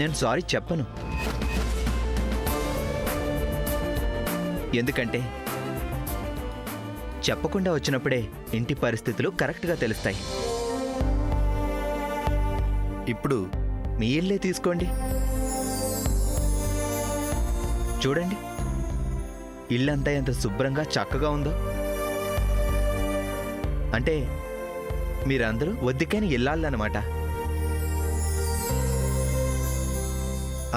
నేను సారీ చెప్పను. ఎందుకంటే చెప్పకుండా వచ్చినప్పుడే ఇంటి పరిస్థితులు కరెక్ట్గా తెలుస్తాయి. ఇప్పుడు మీ ఇల్లే తీసుకోండి. చూడండి, ఇల్లంతా ఎంత శుభ్రంగా చక్కగా ఉందో. అంటే మీరందరూ వద్దికని ఇల్లాలన్నమాట.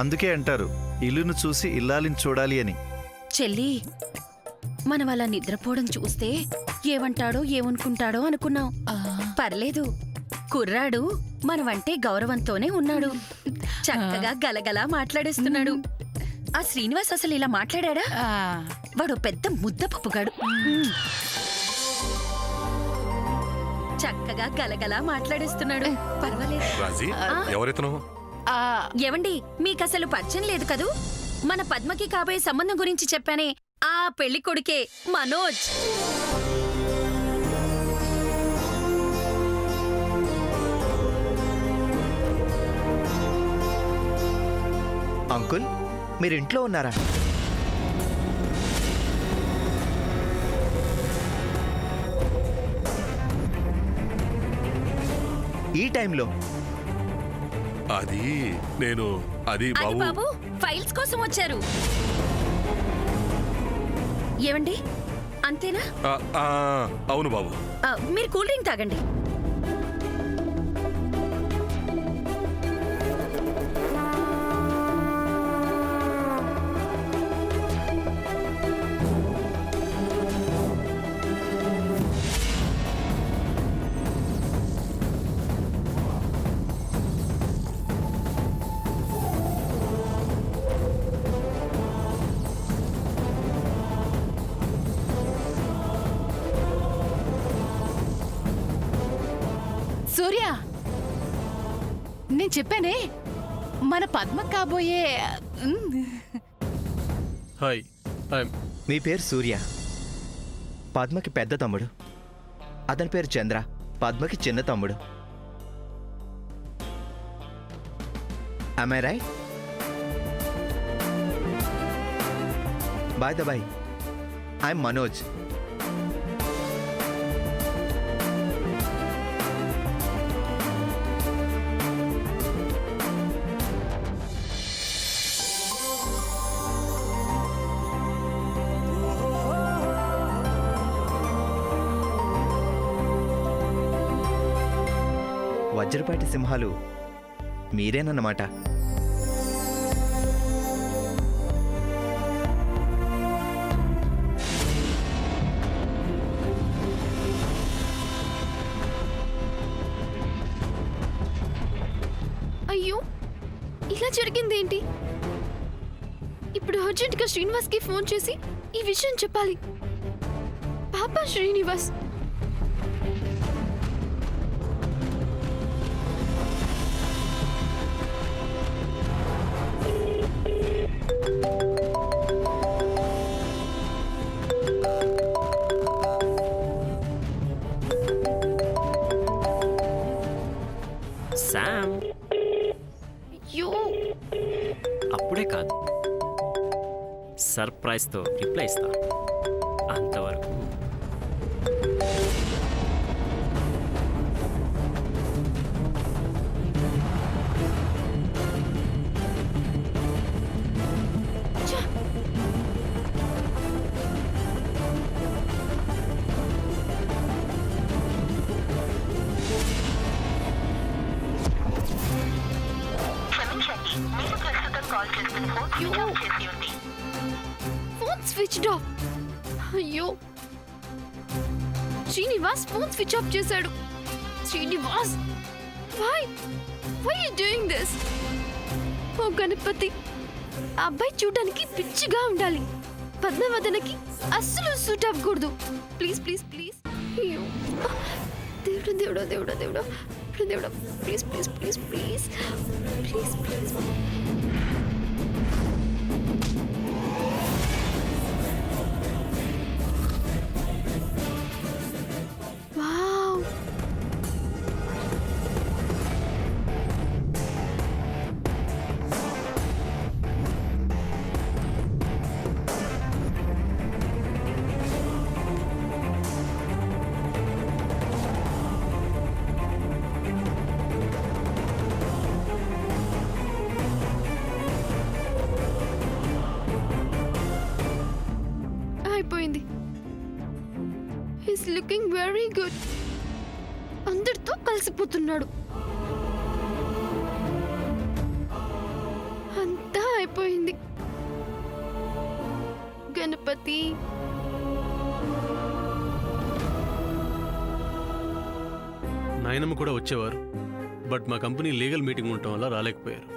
అందుకే అంటారు ఇల్లును చూసి ఇల్లాలిని చూడాలి అని. చెల్లి, మనం అలా నిద్రపోవడం చూస్తే ఏమంటాడో ఏమనుకుంటాడో అనుకున్నాం. పర్లేదు, కుర్రాడు మనమంటే గౌరవంతోనే ఉన్నాడు. చక్కగా గలగలా మాట్లాడేస్తున్నాడు. ఆ శ్రీనివాస్ అసలు ఇలా మాట్లాడా? వాడు పెద్ద ముద్ద పప్పుగాడు. చక్కగా గలగలా మాట్లాడేస్తున్నాడు. పర్వాలేదు. ఏవండి, మీకసలు పరిచయం లేదు కదూ? మన పద్మకి కాబోయే సంబంధం గురించి చెప్పానే, ఆ పెళ్లి కొడుకే మనోజ్. అంకుల్, మీరు ఇంట్లో ఉన్నారా? ఈ టైంలో? అది బాబు ఫైల్స్ కోసం వచ్చారు. ఏవండి, అంతేనా? అవును బాబు. మీరు కూల్ డ్రింక్ తాగండి. సూర్య, నేను చెప్పానే మన పద్మ కాబోయే. హాయ్, మీ పేరు సూర్య, పద్మకి పెద్ద తమ్ముడు. అతని పేరు చంద్ర, పద్మకి చిన్న తమ్ముడు. Am I right? By the way, I'm Manoj. Vajrapati సింహాలు మీరేనన్నమాట. అయ్యో, ఇలా జరిగిందేంటి? ఇప్పుడు అర్జెంట్గా శ్రీనివాస్కి ఫోన్ చేసి ఈ విషయం చెప్పాలి. పాపా శ్రీనివాస్. శామ్, అయ్యో, అప్పుడే కాదు, సర్ప్రైజ్తో రిప్లై ఇస్తా. అంతవరకు ఫోన్ స్విచ్డ్ ఆఫ్. అయ్యో, శ్రీనివాస్ ఫోన్ స్విచ్ ఆఫ్ చేశాడు. Srinivas, why you doing this? ఓ గణపతి, ఆ అబ్బాయి చూడడానికి పిచ్చిగా ఉండాలి. పద్మవదనకి అస్సలు సూట్ అవ్వకూడదు. Please please please. అయ్యో దేవుడా దేవుడా దేవుడా దేవుడా దేవుడా, please please please please please please. అయిపోయింది. His looking very good. అందరితో కలిసిపోతున్నాడు. అంతా అయిపోయింది. గణపతి, నాయనమ్మ కూడా వచ్చేవారు, బట్ మా కంపెనీ లీగల్ మీటింగ్ ఉండటం వల్ల రాలేకపోయారు.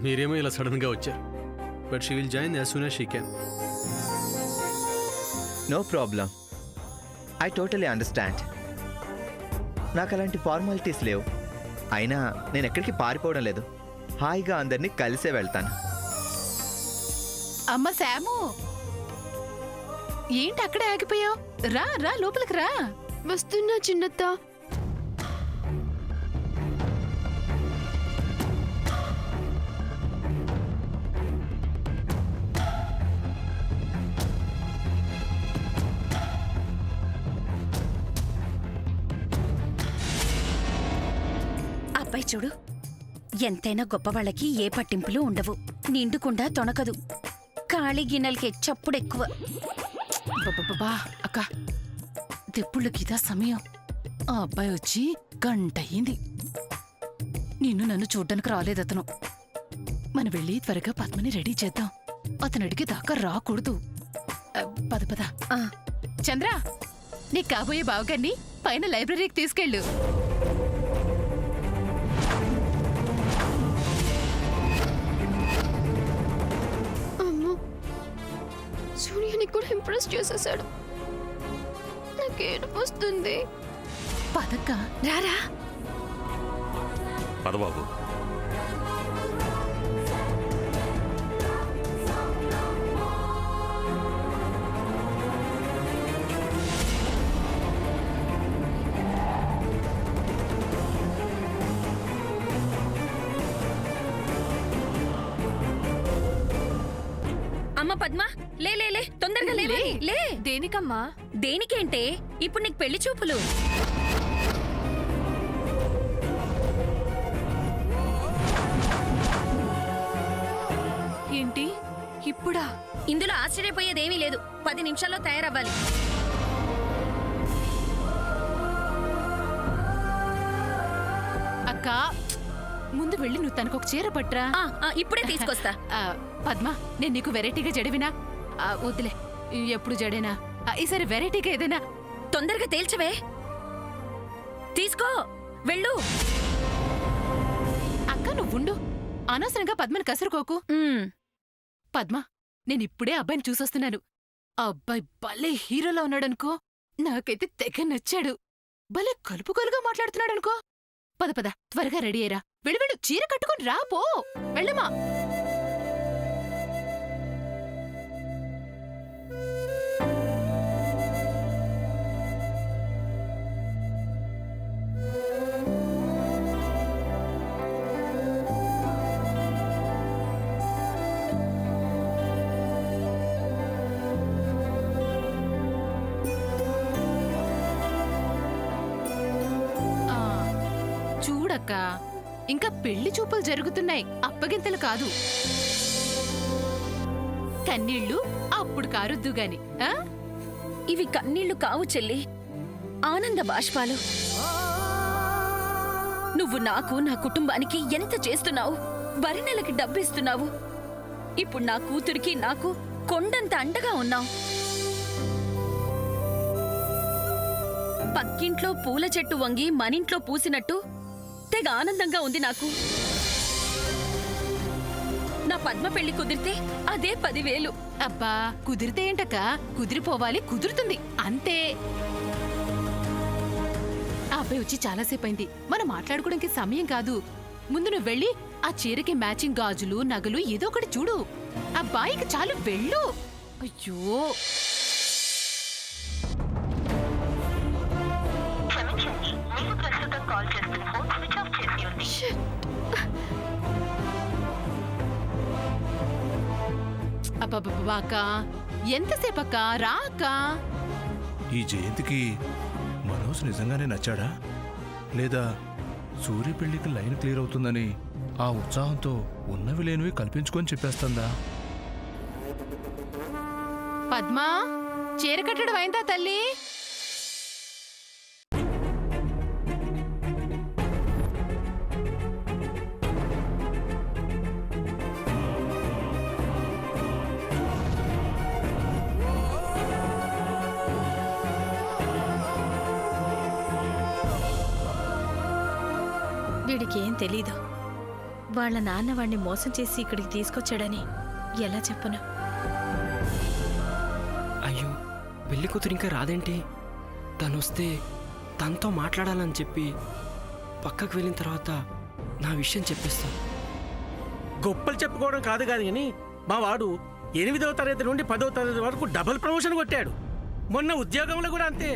మీరేమో ఇలా సడన్గా వచ్చారు, but she will join as soon as she can. No problem, I totally understand. నాకు అలాంటి ఫార్మాలిటీస్ లేవు. అయినా నేను ఎక్కడికి పారిపోవడం లేదు. హాయిగా అందరినీ కలిసే వెళ్తాను. అమ్మ శాము, ఏంటి అక్కడే ఆగిపోయావు? రా రా లోపలికి రా. వస్తున్నా చిన్నత్త. అబ్బాయి చూడు, ఎంతైనా గొప్పవాళ్ళకి ఏ పట్టింపులు ఉండవు. నిండుకుండా తొణకదు. ఖాళీ గిన్నెలకి చప్పుడెక్కువ. బాబా అక్క, తెప్పుళ్ళకి ఇదా సమయం. ఆ అబ్బాయి వచ్చి గంట అయింది. నిన్ను నన్ను చూడ్డానికి రాలేదు అతను. మనం వెళ్ళి త్వరగా పద్మని రెడీ చేద్దాం. అతను అడిగి దాకా రాకూడదు. పద పద. ఆ, చంద్ర, నీ కాబోయే బావగారిని పైన లైబ్రరీకి తీసుకెళ్ళు. అమ్మో, సూర్యని కూడా ఇంప్రెస్ చేసేసాడు. నాకేడుపు వస్తుంది. పదక్క. రారా. పదబాబు. అమ్మ పద్మ, లే లే లే, తొందరగా లే లే. దేనికమ్మా? దేనికేంటే, ఇప్పుడు నీకు పెళ్లి చూపులు. ఏంటి ఇప్పుడా? ఇందులో ఆశ్చర్యపోయేదేమీ లేదు. 10 నిమిషాల్లో తయారవ్వాలి. అక్క, ముందు వెళ్ళి నువ్వు తనకొక చీర పట్రా. ఇప్పుడే తీసుకొస్తా. పద్మ, నేను నీకు వెరైటీగా జడివినా? వద్దులే, ఎప్పుడు జడేనా? ఈసారి వెరైటీగా ఏదైనా. తొందరగా తేల్చవే. తీసుకో, వెళ్ళు. అక్క నువ్వుండు, అనవసరంగా పద్మని కసురుకోకు. పద్మ, నేనిప్పుడే అబ్బాయిని చూసొస్తున్నాను. ఆ అబ్బాయి భలే హీరోలా ఉన్నాడనుకో. నాకైతే తెగ నచ్చాడు. భలే కలుపుకొలుగా మాట్లాడుతున్నాడనుకో. పద పద, త్వరగా రెడీ అయ్యరా. వెళ్ళు, చీర కట్టుకుని రా పో. వెళ్ళమా. చూడక్క, ఇంకా పెళ్లి చూపులు జరుగుతున్నాయి, అప్పగింతలు కాదు. కన్నీళ్లు అప్పుడు కారుద్దు గాని. ఇవి కన్నీళ్లు కావు చెల్లి, ఆనంద బాష్పాలు. నువ్వు నాకు, నా కుటుంబానికి ఎంత చేస్తున్నావు. వరినెలకి డబ్బిస్తున్నావు. ఇప్పుడు నా కూతురికి నాకు కొండంత అండగా ఉన్నావు. పక్కింట్లో పూల చెట్టు వంగి మనింట్లో పూసినట్టు తెగ ఆనందంగా ఉంది నాకు. నా పద్మ పెళ్లి కుదిరితే అదే 10,000. అబ్బా, కుదిరితే ఏంటక్క, కుదిరిపోవాలి, కుదురుతుంది అంతే. ఆ అబ్బాయి వచ్చి చాలాసేపు అయింది. మనం మాట్లాడుకోవడానికి సమయం కాదు. ముందు నువ్వు వెళ్ళి ఆ చీరకి మ్యాచింగ్ గాజులు, నగలు ఏదో ఒకటి చూడు. అబ్బాయికి చాలు, వెళ్ళు. అయ్యో, అబ్బా అక్క, ఎంతసేపు అక్క, రా అక్క. ఈ జయంతికి మనోజ్ నిజంగానే నచ్చాడా, లేదా సూర్య పెళ్లికి లైన్ క్లియర్ అవుతుందని ఆ ఉత్సాహంతో ఉన్నవి లేనివి కల్పించుకొని చెప్పేస్తుందా? పద్మా, చీర కట్టడం అయిందా తల్లి? వీడికేం తెలీదు. వాళ్ళ నాన్న వాణ్ణి మోసం చేసి ఇక్కడికి తీసుకొచ్చాడని ఎలా చెప్పను? అయ్యో, పెళ్లి కూతురు ఇంకా రాదేంటి? తను వస్తే తనతో మాట్లాడాలని చెప్పి పక్కకు వెళ్ళిన తర్వాత నా విషయం చెప్పేస్తాను. గొప్పలు చెప్పుకోవడం కాదు కానీ మా వాడు 8వ తరగతి నుండి 10వ తరగతి వరకు డబుల్ ప్రమోషన్ కొట్టాడు. మొన్న ఉద్యోగంలో కూడా అంతే.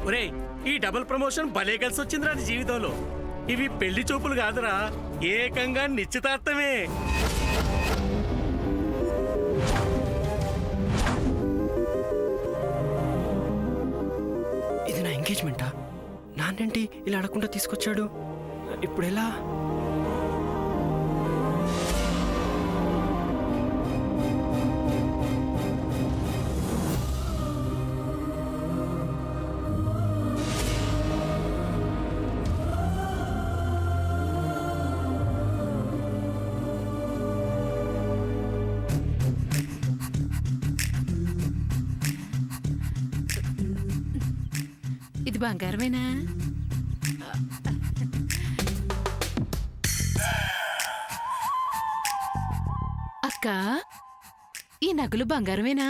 ఒరేయ్, ఈ డబుల్ ప్రమోషన్ భలే కలిసి వచ్చిందిరా నీ జీవితంలో. ఇవి పెళ్లి చూపులు కాదురా, ఏకంగా నిశ్చితార్థమే. ఇది నా ఎంగేజ్మెంటా? నాన్నేంటి ఇలా అడగకుండా తీసుకొచ్చాడు? ఇప్పుడు ఎలా? ఇది బంగారమేనా? అక్క, ఈ నగలు బంగారమేనా?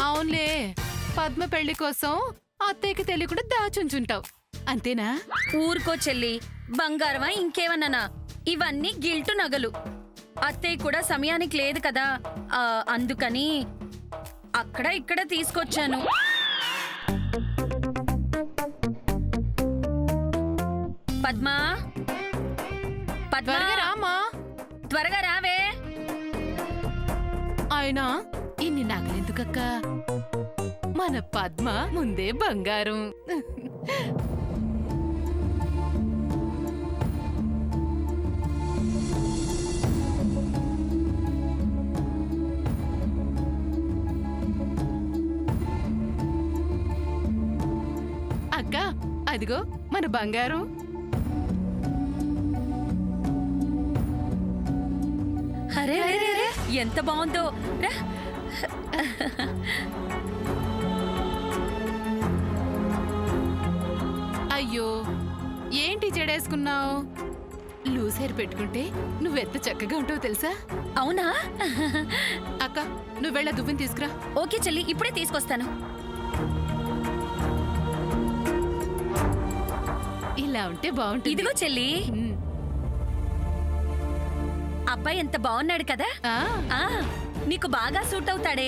అవునులే, పద్మ పెళ్లి కోసం అత్తయ్యకి తెలియకుండా దాచుంచుంటావు అంతేనా? ఊరుకో చెల్లి, బంగారమా ఇంకేమన్నానా? ఇవన్నీ గిల్టు నగలు. అత్తయ్య కూడా సమయానికి లేదు కదా, అందుకని అక్కడ ఇక్కడ తీసుకొచ్చాను. పద్మా, పద్మా, త్వరగా రామా. త్వరగా రావే. అయినా ఇన్ని నగలెందుకక్క? మన పద్మ ముందే బంగారం. అక్క, అదిగో మన బంగారం. అరే అరే, అరే, ఎంత బాగుందో రా. అయ్యో, ఏంటి జడేసుకున్నావు? లూజ్ హెయిర్ పెట్టుకుంటే నువ్వెంత చక్కగా ఉంటావో తెలుసా? అవునా? అక్క, నువ్వు వెళ్ళ దువ్విని తీసుకురా. ఓకే చెల్లి, ఇప్పుడే తీసుకొస్తాను. ఇలా ఉంటే బాగుంటుంది. ఇదిగో చెల్లి, ఉమ్. అబ్బాయి ఎంత బాగున్నాడు కదా. ఆ, ఆ, నీకు బాగా సూట్ అవుతాడే.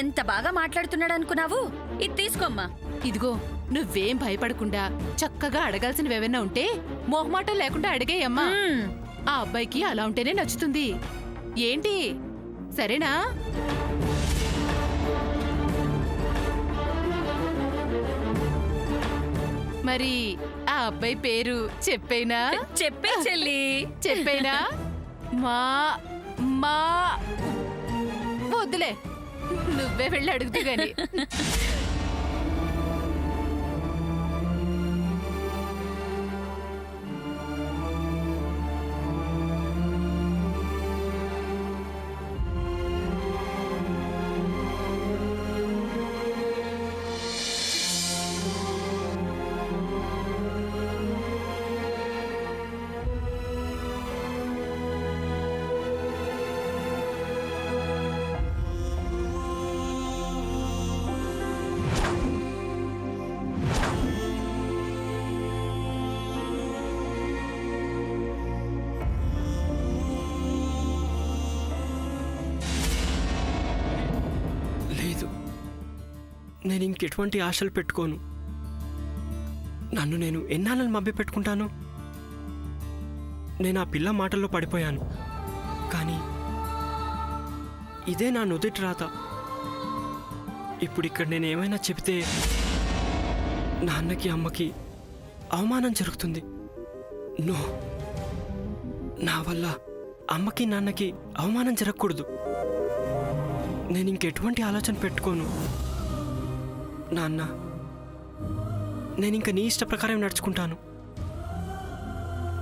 ఎంత బాగా మాట్లాడుతున్నాడు అనుకున్నావు? ఇది తీసుకోమ్మా. ఇదిగో, నువ్వేం భయపడకుండా చక్కగా అడగాల్సినవేవైనా ఉంటే మొహమాటం లేకుండా అడిగేయమ్మా. మ్మ్. ఆ అబ్బాయికి అలా ఉంటేనే నచ్చుతుంది. ఏంటి, సరేనా? మరి ఆ అబ్బాయి పేరు చెప్పేనా? చెప్పే చెల్లి. చెప్పేనా? మా మా వద్దులే, నువ్వే వెళ్ళి అడుగుతూ గాని. లేదు, నేను ఇంకెటువంటి ఆశలు పెట్టుకోను. నన్ను నేను ఎన్నాళ్ళని మభ్య పెట్టుకుంటాను? నేను ఆ పిల్ల మాటల్లో పడిపోయాను. కానీ ఇదే నా నుదిటి రాత. ఇప్పుడు ఇక్కడ నేను ఏమైనా చెబితే నాన్నకి అమ్మకి అవమానం జరుగుతుంది. నో, నా వల్ల అమ్మకి నాన్నకి అవమానం జరగకూడదు. నేను ఇంకెటువంటి ఆలోచన పెట్టుకోను. నాన్న, నేను ఇంక నీ ఇష్ట ప్రకారం నడుచుకుంటాను.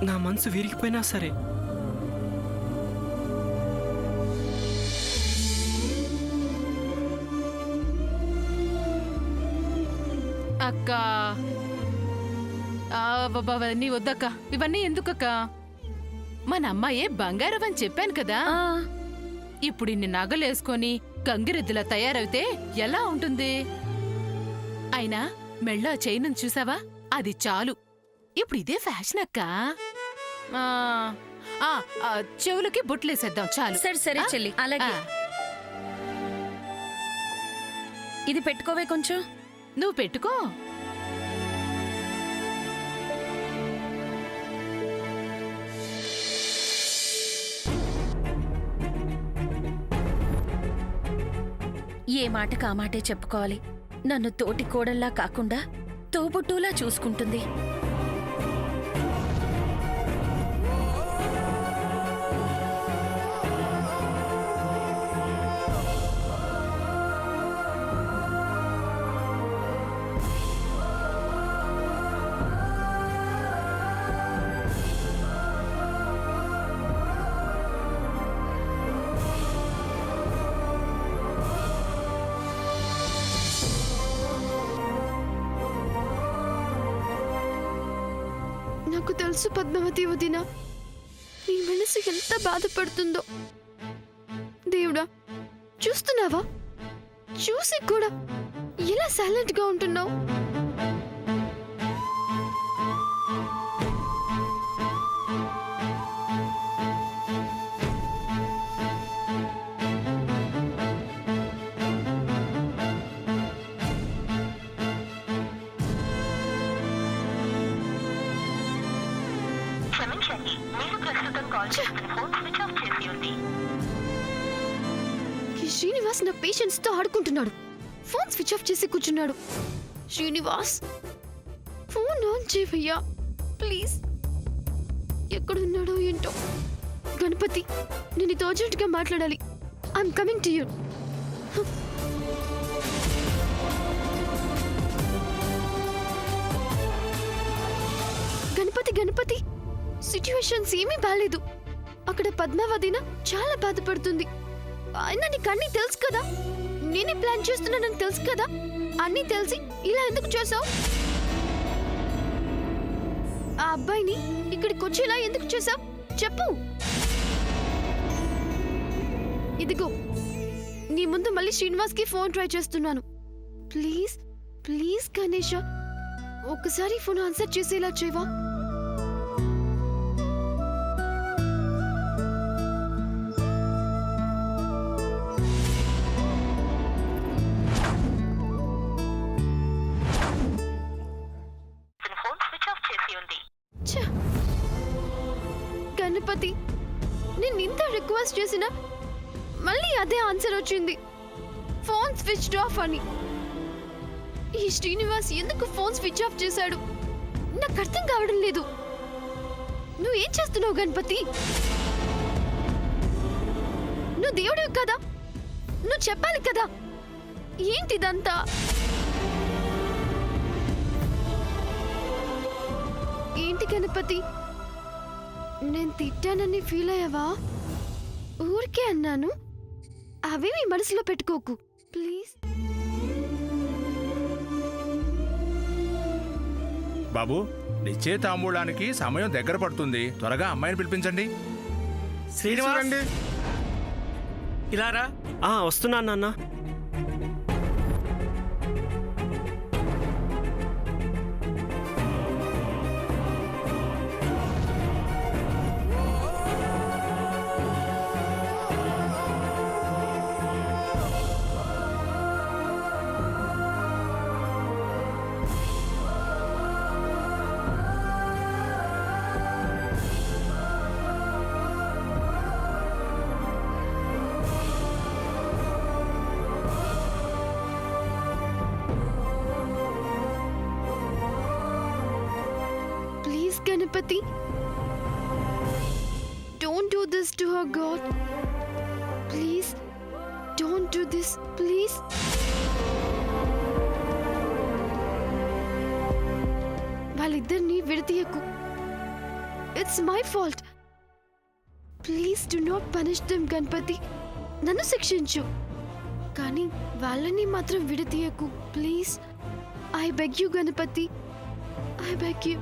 నా మనసు విరిగిపోయినా సరే. అక్క అవన్నీ వద్దక్క, ఇవన్నీ ఎందుకక్క? మన అమ్మాయే బంగారం అని చెప్పాను కదా. ఆ, ఇప్పుడు ఇన్ని నగలేసుకొని గంగిరెద్దులా తయారైతే ఎలా ఉంటుంది? అయినా మెళ్ళో చైన్ చూసావా, అది చాలు. ఇప్పుడు ఇదే ఫ్యాషన్ అక్క. ఆ, ఆ, ఆ, చెవులకి బుట్లేసేద్దాం చాలు. సరే సరే ఆ? చెల్లి, అలాగే. ఆ, ఇది పెట్టుకోవే కొంచెం. నువ్వు పెట్టుకో. ఏ మాటకు ఆ మాటే చెప్పుకోవాలి. నన్ను తోటి కోడల్లా కాకుండా తోబుట్టులా చూసుకుంటుంది. నాకు తెలుసు పద్మావతి వదిన, నీ మనసు ఎంత బాధపడుతుందో. దేవుడా, చూస్తున్నావా? చూసి కూడా ఎలా సైలెంట్ గా ఉంటున్నావు? ఈ శ్రీనివాస్ నా పేషెంట్స్ తో ఆడుకుంటున్నాడు. ఫోన్ స్విచ్ ఆఫ్ చేసి కూర్చున్నాడు. శ్రీనివాస్, ఫోన్ ఆన్ చేయవయ్యా ప్లీజ్. ఎక్కడున్నాడో ఏంటో. గణపతి, నేను ఇది అర్జెంట్ గా మాట్లాడాలి. I am coming to you. Ganapathi Ganapathi, situations ఏమీ బాలేదు. అక్కడ పద్మావతిన చాలా బాధపడుతుంది. అయినా నీకు అన్నీ తెలుసు కదా, నేనే ప్లాన్ చేస్తున్నానని తెలుసు కదా. అన్నీ తెలిసి ఇలా ఎందుకు చేసావు? ఆ అబ్బాయిని ఇక్కడికి వచ్చేలా ఎందుకు చేసావు చెప్పు. ఇదిగో నీ ముందు మళ్ళీ శ్రీనివాస్ కి ఫోన్ ట్రై చేస్తున్నాను. ప్లీజ్ ప్లీజ్ గణేష, ఒక్కసారి ఫోన్ ఆన్సర్ చేసేలా చేయవా? ఛ! గణపతి, నేను ఇంత రిక్వెస్ట్ చేసినా మళ్ళీ అదే ఆన్సర్ వచ్చింది, ఫోన్ స్విచ్ ఆఫ్ అని. ఈ శ్రీనివాస్ ఎందుకు ఫోన్ స్విచ్ ఆఫ్ చేశాడు నాకు అర్థం కావడం లేదు. నువ్వు ఏం చేస్తున్నావు గణపతి? నువ్వు దేవుడివి కదా, నువ్వు చెప్పాలి కదా. ఏంటిదంతా? ఏంటి గణపతి, నేను తిట్టానని ఫీల్ అయ్యావా? ఊరికే అన్నాను, అవేమి మనసులో పెట్టుకోకు ప్లీజ్. బాబు, నిశ్చయితాంబూలానికి సమయం దగ్గర పడుతుంది. త్వరగా అమ్మాయిని పిలిపించండి. శ్రీనివాస్, ఇలా రా. వస్తున్నాను నాన్న. Ganapati, don't do this to her, God. Please, don't do this, please. వాళ్ళిద్దరిని విడతీయకు. It's my fault. Please do not punish them, Ganapati. నన్ను శిక్షించు. కానీ వాళ్ళని మాత్రం విడతీయకు. Please. I beg you, Ganapathi. I beg you.